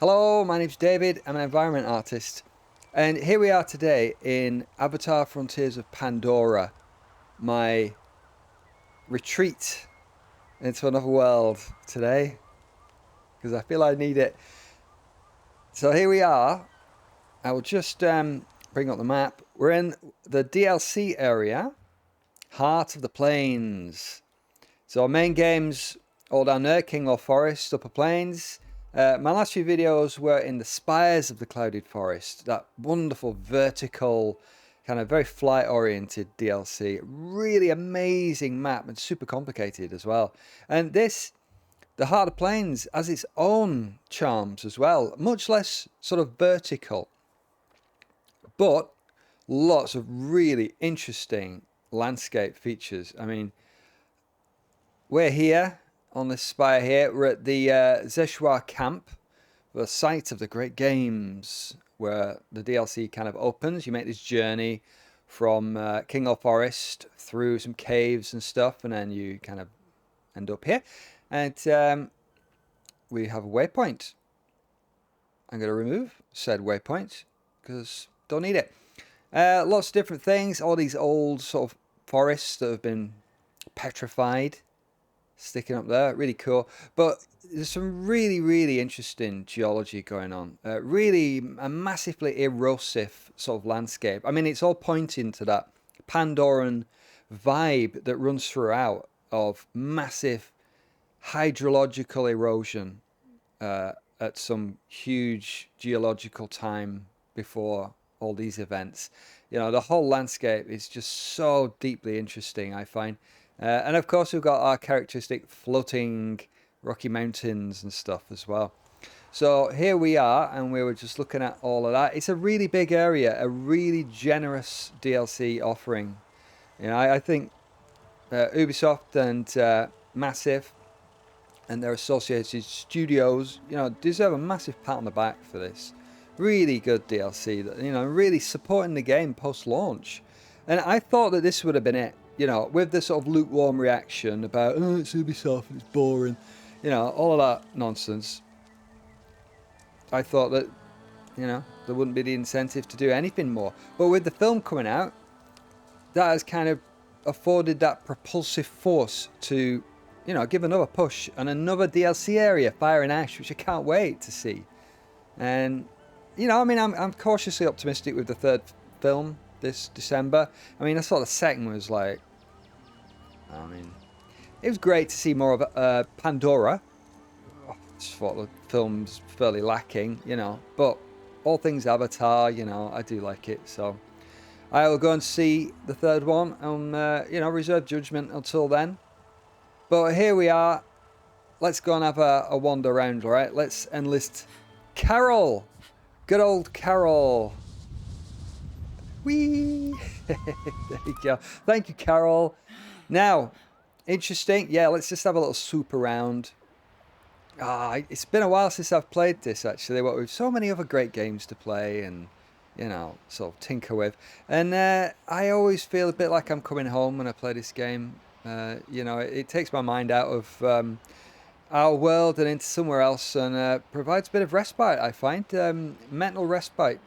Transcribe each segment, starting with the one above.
Hello, my name's David. I'm an environment artist. And here we are today in Avatar Frontiers of Pandora, my retreat into another world today, because I feel I need it. So here we are. I will just bring up the map. We're in the DLC area, Heart of the Plains. So our main games all down there, Kinglor Forest, Upper Plains. My last few videos were in the Spires of the Clouded Forest, that wonderful vertical, kind of very flight-oriented DLC. Really amazing map and super complicated as well. And this, the Heart of the Plains, has its own charms as well, much less sort of vertical, but lots of really interesting landscape features. I mean, we're here on this spire here. We're at the Zeswar camp, the site of the Great Games, where the DLC kind of opens. You make this journey from Kinglor Forest through some caves and stuff, and then you kind of end up here. And we have a waypoint. I'm going to remove said waypoint because don't need it. Lots of different things. All these old sort of forests that have been petrified sticking up there, really cool. But there's some really interesting geology going on. Really a massively erosive sort of landscape. I mean, it's all pointing to that Pandoran vibe that runs throughout of massive hydrological erosion at some huge geological time before all these events. You know, the whole landscape is just so deeply interesting, I find. And of course, we've got our characteristic floating Rocky Mountains and stuff as well. So here we are, and we were just looking at all of that. It's a really big area, a really generous DLC offering. You know, I think Ubisoft and Massive and their associated studios, you know, deserve a massive pat on the back for this. Really good DLC, that, you know, really supporting the game post-launch. And I thought that this would have been it. You know, with the sort of lukewarm reaction about, oh, it's Ubisoft, it's boring, you know, all of that nonsense. I thought that, you know, there wouldn't be the incentive to do anything more. But with the film coming out, that has kind of afforded that propulsive force to, you know, give another push and another DLC area, Fire and Ash, which I can't wait to see. And, you know, I mean, I'm cautiously optimistic with the third film this December. I mean, I saw the second was like, I mean, it was great to see more of Pandora. I just thought the film's fairly lacking, you know, but all things Avatar, you know, I do like it. So I will go and see the third one and, you know, reserve judgment until then. But here we are. Let's go and have a wander around, all right? Let's enlist Carol. Good old Carol. Whee! There you go. Thank you, Carol. Now, interesting. Yeah, let's just have a little swoop around. It's been a while since I've played this, actually. What with so many other great games to play and, you know, sort of tinker with. And I always feel a bit like I'm coming home when I play this game. You know, it takes my mind out of our world and into somewhere else and provides a bit of respite, I find. Mental respite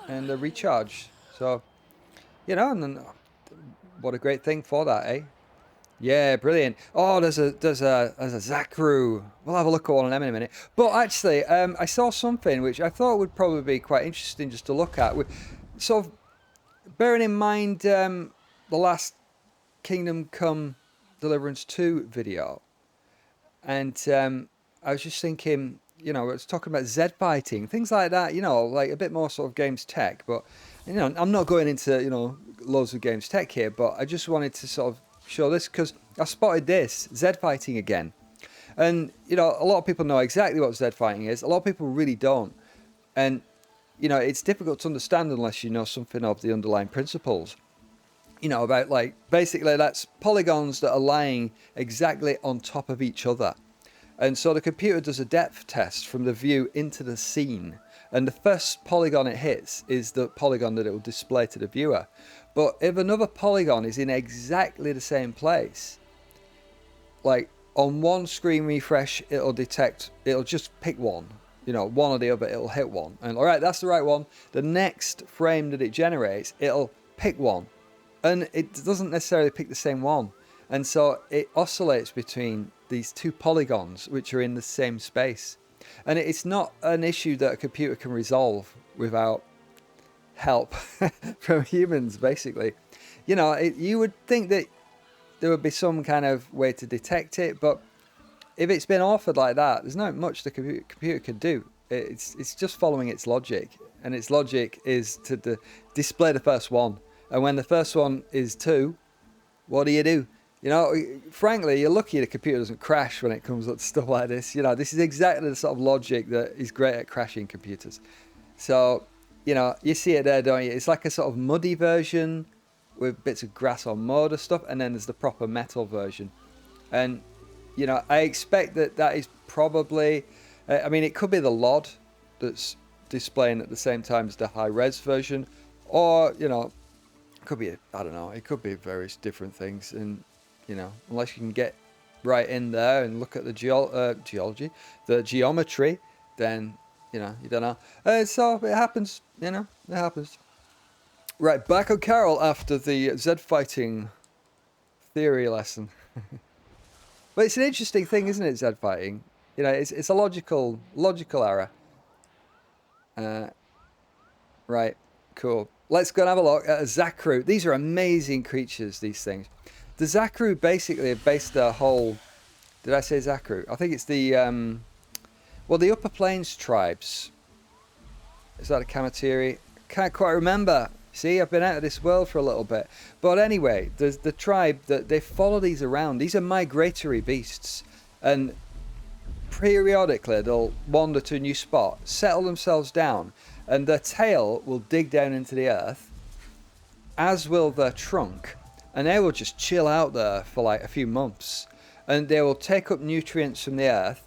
and a recharge. So, you know, and then, what a great thing for that, eh? Yeah, brilliant. Oh, there's a Zakru. We'll have a look at one of them in a minute. But actually, I saw something which I thought would probably be quite interesting just to look at. With sort of bearing in mind the last Kingdom Come Deliverance 2 video, and I was just thinking, you know, it's talking about Z fighting, things like that, you know, like a bit more sort of games tech. But, you know, I'm not going into, you know, loads of games tech here, but I just wanted to sort of show this because I spotted this, Z fighting again. And, you know, a lot of people know exactly what Z fighting is. A lot of people really don't. And, you know, it's difficult to understand unless you know something of the underlying principles. You know, about like, basically that's polygons that are lying exactly on top of each other. And so the computer does a depth test from the view into the scene. And the first polygon it hits is the polygon that it will display to the viewer. But if another polygon is in exactly the same place, like on one screen refresh, it'll just pick one. you know, one or the other, it'll hit one. And all right, that's the right one. The next frame that it generates, it'll pick one. And it doesn't necessarily pick the same one. And so it oscillates between these two polygons, which are in the same space. And it's not an issue that a computer can resolve without help from humans, basically. You know, you would think that there would be some kind of way to detect it, but if it's been authored like that, there's not much the computer can do. It's just following its logic, and its logic is to display the first one. And when the first one is 2, what do? You know, frankly, you're lucky the computer doesn't crash when it comes up to stuff like this. You know, this is exactly the sort of logic that is great at crashing computers. So, you know, you see it there, don't you? It's like a sort of muddy version with bits of grass or mud or stuff, and then there's the proper metal version. And, you know, I expect that is probably, I mean, it could be the LOD that's displaying at the same time as the high-res version, or, you know, it could be, I don't know, it could be various different things. And, you know, unless you can get right in there and look at the geology, the geometry, then, you know, you don't know. So it happens, you know, it happens. Right, back on Carol after the Z fighting theory lesson. But it's an interesting thing, isn't it, Z fighting? You know, it's a logical error. Right, cool. Let's go and have a look at a Zakru. These are amazing creatures, these things. The Zakru basically have based their whole... Did I say Zakru? I think it's the... well, the Upper Plains tribes. Is that a Kamatiri? Can't quite remember. See, I've been out of this world for a little bit. But anyway, there's the tribe that they follow these around. These are migratory beasts. And periodically they'll wander to a new spot, settle themselves down, and their tail will dig down into the earth, as will their trunk. And they will just chill out there for like a few months. And they will take up nutrients from the earth,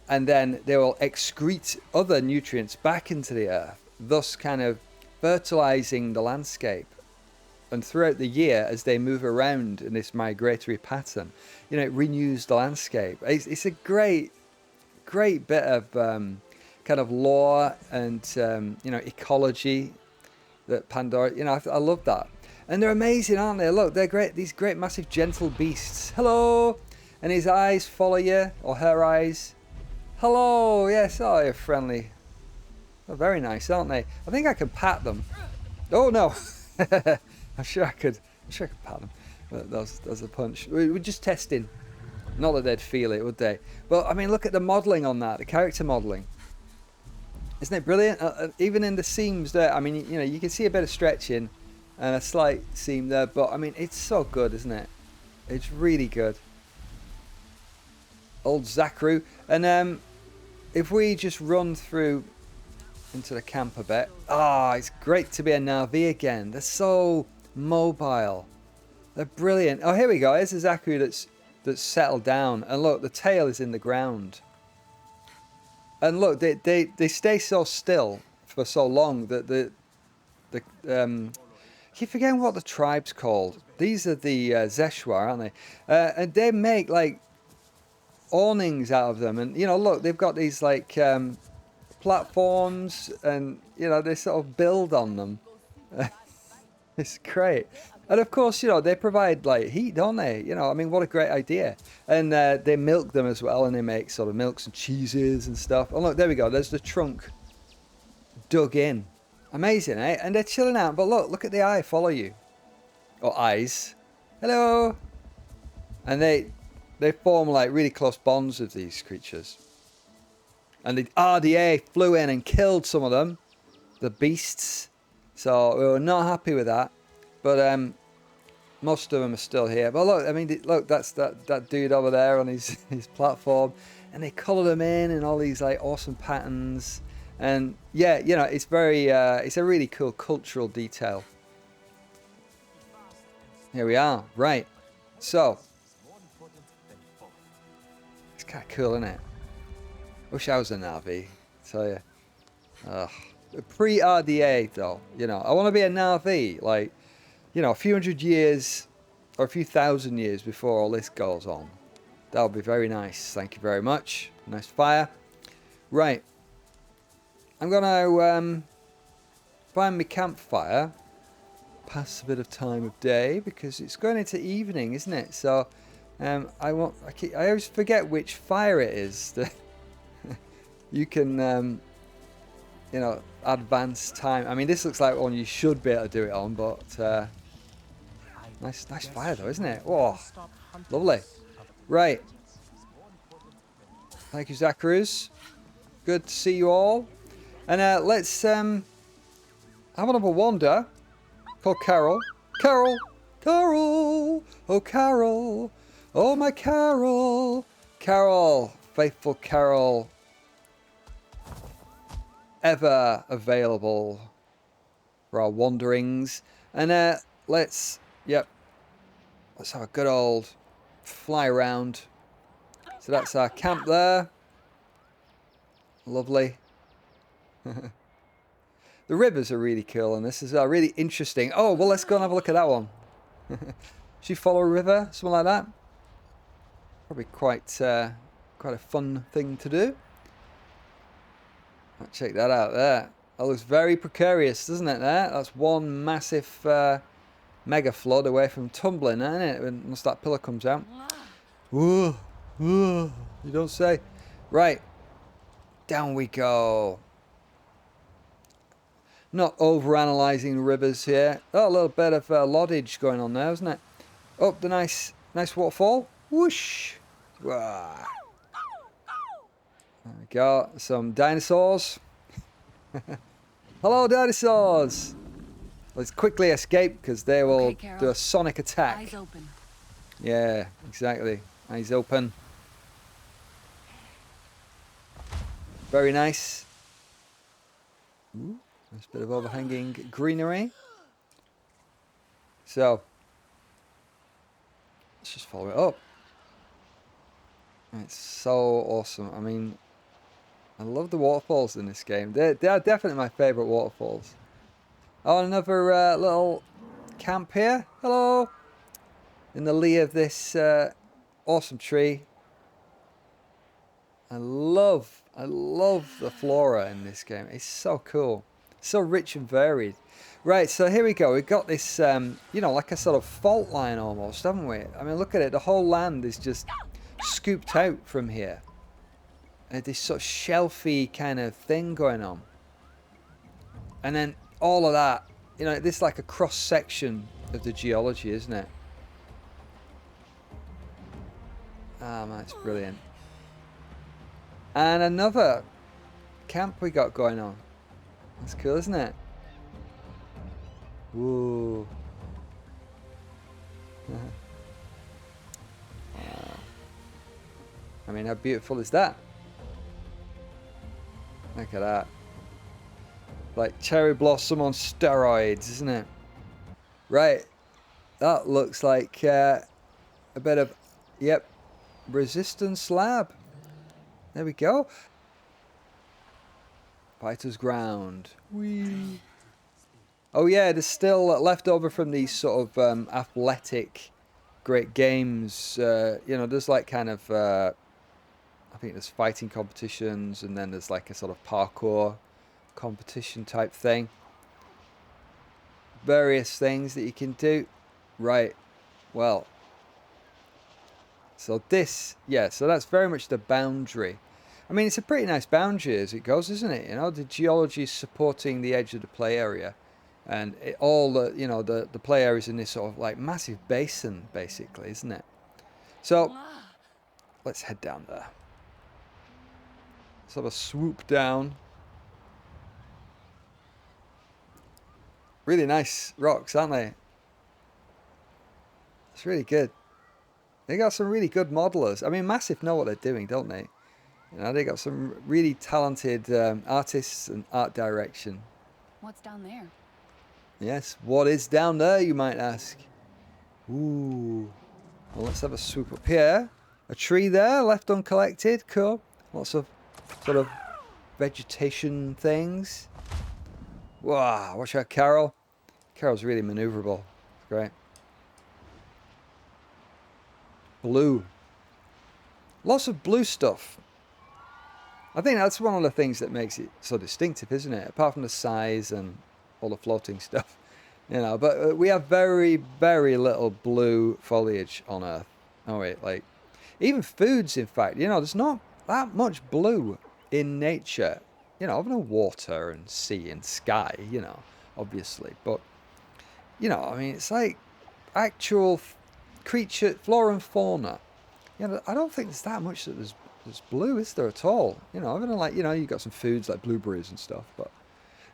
and then they will excrete other nutrients back into the earth, thus kind of fertilizing the landscape. And throughout the year, as they move around in this migratory pattern, you know, it renews the landscape. It's a great bit of kind of lore and you know, ecology that Pandora, you know, I love that. And they're amazing, aren't they? Look, they're great, these great massive gentle beasts. Hello! And his eyes follow you, or her eyes. Hello! Yes, oh, you're friendly. They're very nice, aren't they? I think I can pat them. Oh no! I'm sure I could pat them. But that was a punch. We're just testing. Not that they'd feel it, would they? But I mean, look at the modelling on that, the character modelling. Isn't it brilliant? Even in the seams there, I mean, you know, you can see a bit of stretching and a slight seam there, but I mean, it's so good, isn't it? It's really good. Old Zakru. And if we just run through into the camp a bit. It's great to be a Na'vi again. They're so mobile. They're brilliant. Oh, here we go. Here's a Zakru that's settled down. And look, the tail is in the ground. And look, they stay so still for so long that I keep forgetting what the tribe's called. These are the Zeswar, aren't they? And they make like awnings out of them. And you know, look, they've got these like platforms, and you know, they sort of build on them. It's great. And of course, you know, they provide like heat, don't they? You know, I mean, what a great idea. And they milk them as well, and they make sort of milks and cheeses and stuff. Oh look, there we go, there's the trunk dug in. Amazing, eh? And they're chilling out, but look at the eye follow you, or eyes. Hello. And they form like really close bonds with these creatures. And the RDA flew in and killed some of them, the beasts. So we were not happy with that. But most of them are still here. But look, I mean, look, that's that dude over there on his platform. And they colour them in all these like awesome patterns. And yeah, you know, it's very, it's a really cool cultural detail. Here we are. Right. So, it's kind of cool, isn't it? Wish I was a Na'vi, tell you. Pre-RDA though, you know, I want to be a Na'vi, like, you know, a few hundred years or a few thousand years before all this goes on. That would be very nice. Thank you very much. Nice fire. Right. I'm gonna find my campfire, pass a bit of time of day because it's going into evening, isn't it? So I always forget which fire it is that you can you know, advance time. I mean, this looks like one you should be able to do it on, but nice fire though, isn't it? Oh, lovely. Right. Thank you, Zakrus. Good to see you all. And let's have another wander. Called Carol. Carol! Carol! Oh, Carol! Oh, my Carol! Carol! Faithful Carol. Ever available for our wanderings. And let's have a good old fly around. So that's our camp there. Lovely. The rivers are really cool, and this is really interesting. Oh, well, let's go and have a look at that one. Should you follow a river, something like that? Probably quite a fun thing to do. I'll check that out there. That looks very precarious, doesn't it? There, that's one massive mega flood away from tumbling, isn't it? Once that pillar comes out. Whoa, whoa, you don't say. Right, down we go. Not over-analysing rivers here. Oh, a little bit of loddage going on there, isn't it? Oh, the nice waterfall. Whoosh. Wah. There we go. Some dinosaurs. Hello, dinosaurs. Let's quickly escape because they will do a sonic attack. Eyes open. Yeah, exactly. Eyes open. Very nice. Ooh. Nice bit of overhanging greenery. So, let's just follow it up. It's so awesome. I mean, I love the waterfalls in this game. They are definitely my favourite waterfalls. Oh, another little camp here. Hello. In the lee of this awesome tree. I love the flora in this game. It's so cool. So rich and varied. Right, so here we go. We've got this, you know, like a sort of fault line almost, haven't we? I mean, look at it. The whole land is just scooped out from here. And this sort of shelfy kind of thing going on. And then all of that, you know, this is like a cross-section of the geology, isn't it? Ah, man, it's brilliant. And another camp we got going on. That's cool, isn't it? Whoa. Wow. I mean, how beautiful is that? Look at that. Like cherry blossom on steroids, isn't it? Right. That looks like a bit of, yep, resistant slab. There we go. Fighter's ground. Whee. Oh yeah, there's still left over from these sort of athletic great games. You know, there's like kind of, I think there's fighting competitions, and then there's like a sort of parkour competition type thing. Various things that you can do. Right. Well. So this, yeah, so that's very much the boundary. I mean, it's a pretty nice boundary as it goes, isn't it? You know, the geology is supporting the edge of the play area. And all the, you know, the play area is in this sort of like massive basin, basically, isn't it? So, let's head down there. Let's have a swoop down. Really nice rocks, aren't they? It's really good. They got some really good modelers. I mean, Massive know what they're doing, don't they? You know, they got some really talented artists and art direction. What's down there? Yes, what is down there, you might ask? Ooh. Well, let's have a swoop up here. A tree there, left uncollected. Cool. Lots of sort of vegetation things. Wow, watch out, Carol. Carol's really maneuverable. It's great. Blue. Lots of blue stuff. I think that's one of the things that makes it so distinctive, isn't it? Apart from the size and all the floating stuff, you know. But we have very, very little blue foliage on Earth. Oh wait, like even foods. In fact, you know, there's not that much blue in nature. You know, other than water and sea and sky. You know, obviously, but you know, I mean, it's like actual creature, flora and fauna. You know, I don't think there's that much that there's blue, is there at all? You know, other than like, you know, you've got some foods like blueberries and stuff, but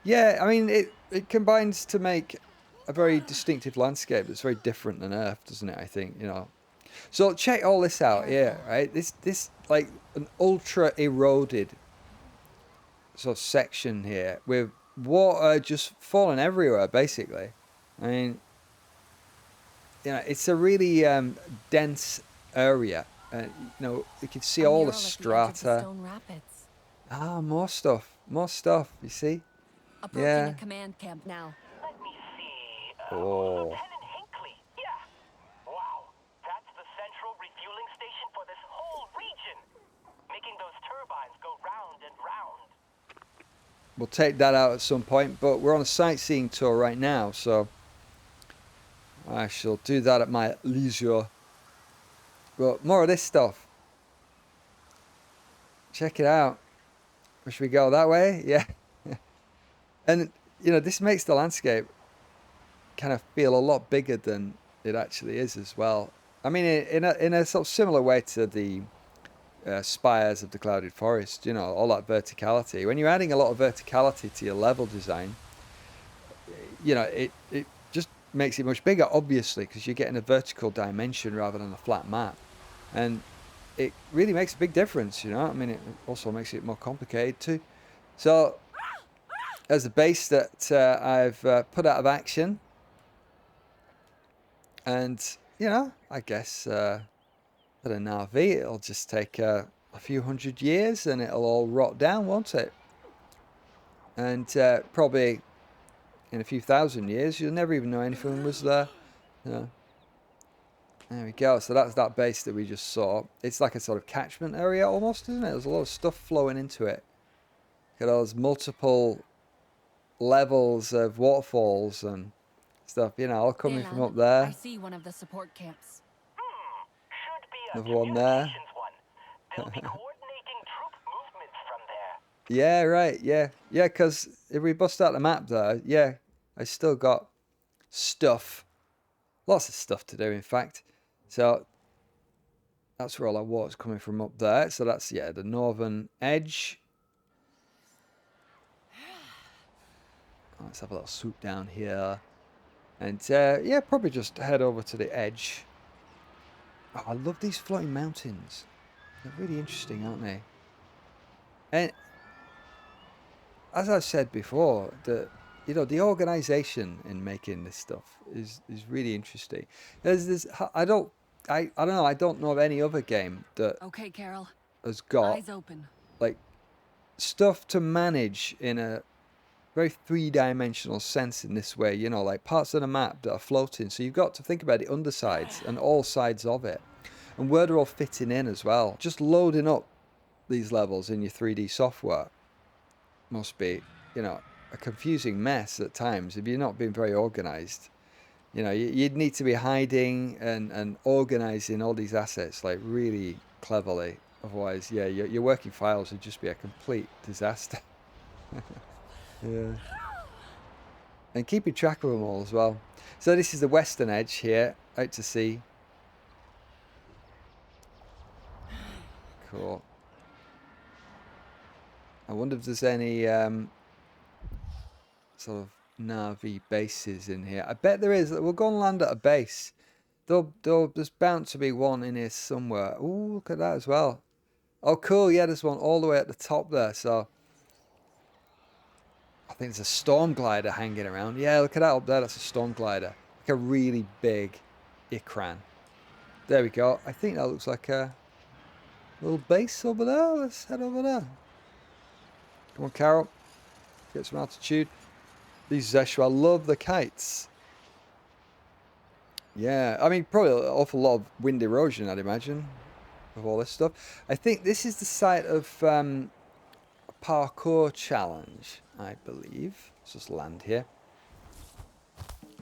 yeah, I mean, it combines to make a very distinctive landscape that's very different than Earth, doesn't it? I think, you know. So check all this out here, right? This like an ultra eroded sort of section here with water just falling everywhere, basically. I mean, you know, it's a really dense area. You know, you can see all the strata. Ah, more stuff. More stuff, you see? Approaching a command camp now. Let me see. Oh. Lieutenant Hinckley. Yeah. Wow. That's the central refueling station for this whole region. Making those turbines go round and round. We'll take that out at some point, but we're on a sightseeing tour right now, so I shall do that at my leisure. But more of this stuff. Check it out. Where should we go? That way? Yeah. And, you know, this makes the landscape kind of feel a lot bigger than it actually is as well. I mean, in a sort of similar way to the spires of the clouded forest, you know, all that verticality. When you're adding a lot of verticality to your level design, you know, it just makes it much bigger, obviously, because you're getting a vertical dimension rather than a flat map. And it really makes a big difference, you know. I mean, it also makes it more complicated too. So, as a base that I've put out of action, and you know, I guess at an RV it'll just take a few hundred years and it'll all rot down, won't it? And probably in a few thousand years you'll never even know anything was there. You know. There we go. So that's that base that we just saw. It's like a sort of catchment area almost, isn't it? There's a lot of stuff flowing into it. Look at those multiple levels of waterfalls and stuff, you know, all coming from up there. I see one of the support camps. Should be a Another one there. communications one. They'll be coordinating troop movements from there. Yeah, right, yeah. Yeah, because if we bust out the map there, yeah, I still got stuff. Lots of stuff to do, in fact. So that's where all our water's coming from up there. So that's, yeah, the northern edge. Let's have a little swoop down here. And yeah, probably just head over to the edge. Oh, I love these floating mountains. They're really interesting, aren't they? And as I've said before, you know, the organization in making this stuff is really interesting. I don't know. I don't know of any other game that Carol. has got Eyes open. like stuff to manage in a very three-dimensional sense in this way, you know, like parts of the map that are floating. So you've got to think about the undersides and all sides of it and where they're all fitting in as well. Just loading up these levels in your 3D software must be, you know, a confusing mess at times if you're not being very organized. You know, you'd need to be hiding and organizing all these assets like really cleverly. Otherwise, yeah, your working files would just be a complete disaster. Yeah. And keeping track of them all as well. So this is the western edge here, out to sea. Cool. I wonder if there's any sort of Na'vi bases in here. I bet there is. We'll go and land at a base. There's bound to be one in here somewhere. Ooh, look at that as well. Oh, cool. Yeah, there's one all the way at the top there. So I think there's a storm glider hanging around. Yeah, look at that up there. That's a storm glider. Like a really big Ikran. There we go. I think that looks like a little base over there. Let's head over there. Come on, Carol. Get some altitude. These Zeswa love the kites. Yeah, I mean, probably an awful lot of wind erosion, I'd imagine, of all this stuff. I think this is the site of parkour challenge, I believe. Let's just land here.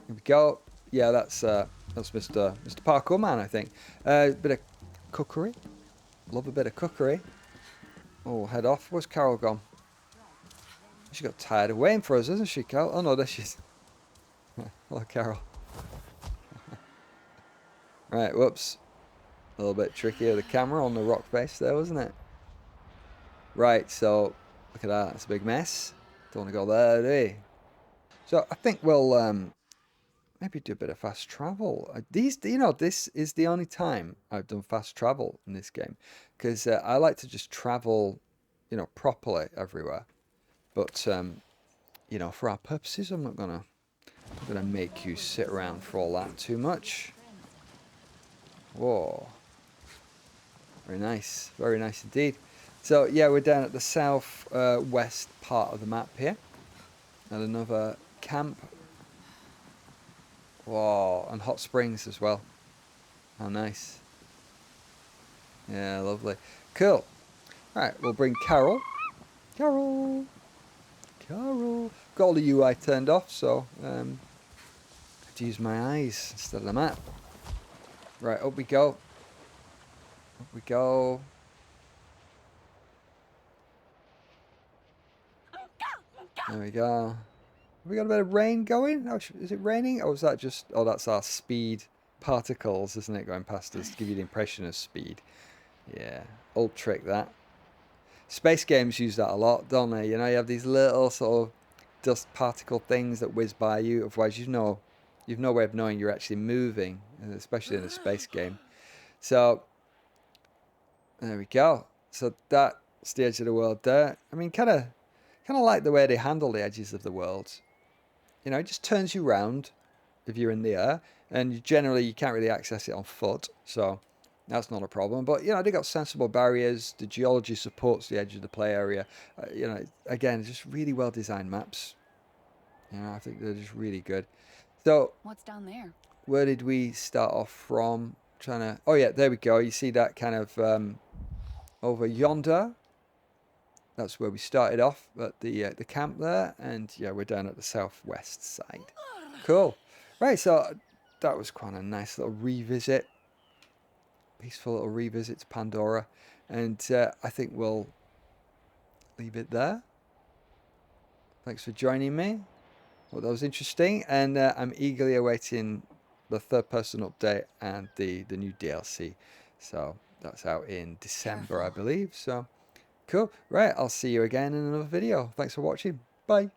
Here we go. Yeah, that's Mr. Parkour Man, I think. Bit of cookery. Love a bit of cookery. Oh, head off. Where's Carol gone? She got tired of waiting for us, isn't she, Carol? Oh no, there she is. Hello, Carol. Right, whoops. A little bit tricky with the camera on the rock face there, wasn't it? Right, so look at that. It's a big mess. Don't want to go there, do we? So I think we'll maybe do a bit of fast travel. This is the only time I've done fast travel in this game, because I like to just travel, properly everywhere. But for our purposes, I'm not gonna make you sit around for all that too much. Whoa, very nice indeed. So yeah, we're down at the south west part of the map here, and another camp. Whoa, and hot springs as well. How nice. Yeah, lovely. Cool. Right, we'll bring Carol. Carol. Got all the UI turned off, so I have to use my eyes instead of the map. Right, up we go. Up we go. There we go. Have we got a bit of rain going? Oh, is it raining? Or is that just... Oh, that's our speed particles, isn't it, going past us to give you the impression of speed. Yeah, old trick that. Space games use that a lot, don't they? You have these little sort of dust particle things that whiz by you. Otherwise, you've no way of knowing you're actually moving, especially in a space game. So, there we go. So that's the edge of the world there. I mean, kind of like the way they handle the edges of the world. It just turns you round if you're in the air, and you can't really access it on foot, so that's not a problem. But they got sensible barriers. The geology supports the edge of the play area. Again, just really well designed maps. I think they're just really good. So What's down there? where did we start off from? Oh yeah, there we go. You see that kind of over yonder. That's where we started off at the camp there, and yeah, we're down at the southwest side. Cool. Right, so that was quite a nice little revisit. Peaceful little revisit to Pandora. And I think we'll leave it there. Thanks for joining me. Well, that was interesting. And I'm eagerly awaiting the third-person update and the new DLC. So that's out in December, I believe. So cool. Right, I'll see you again in another video. Thanks for watching. Bye.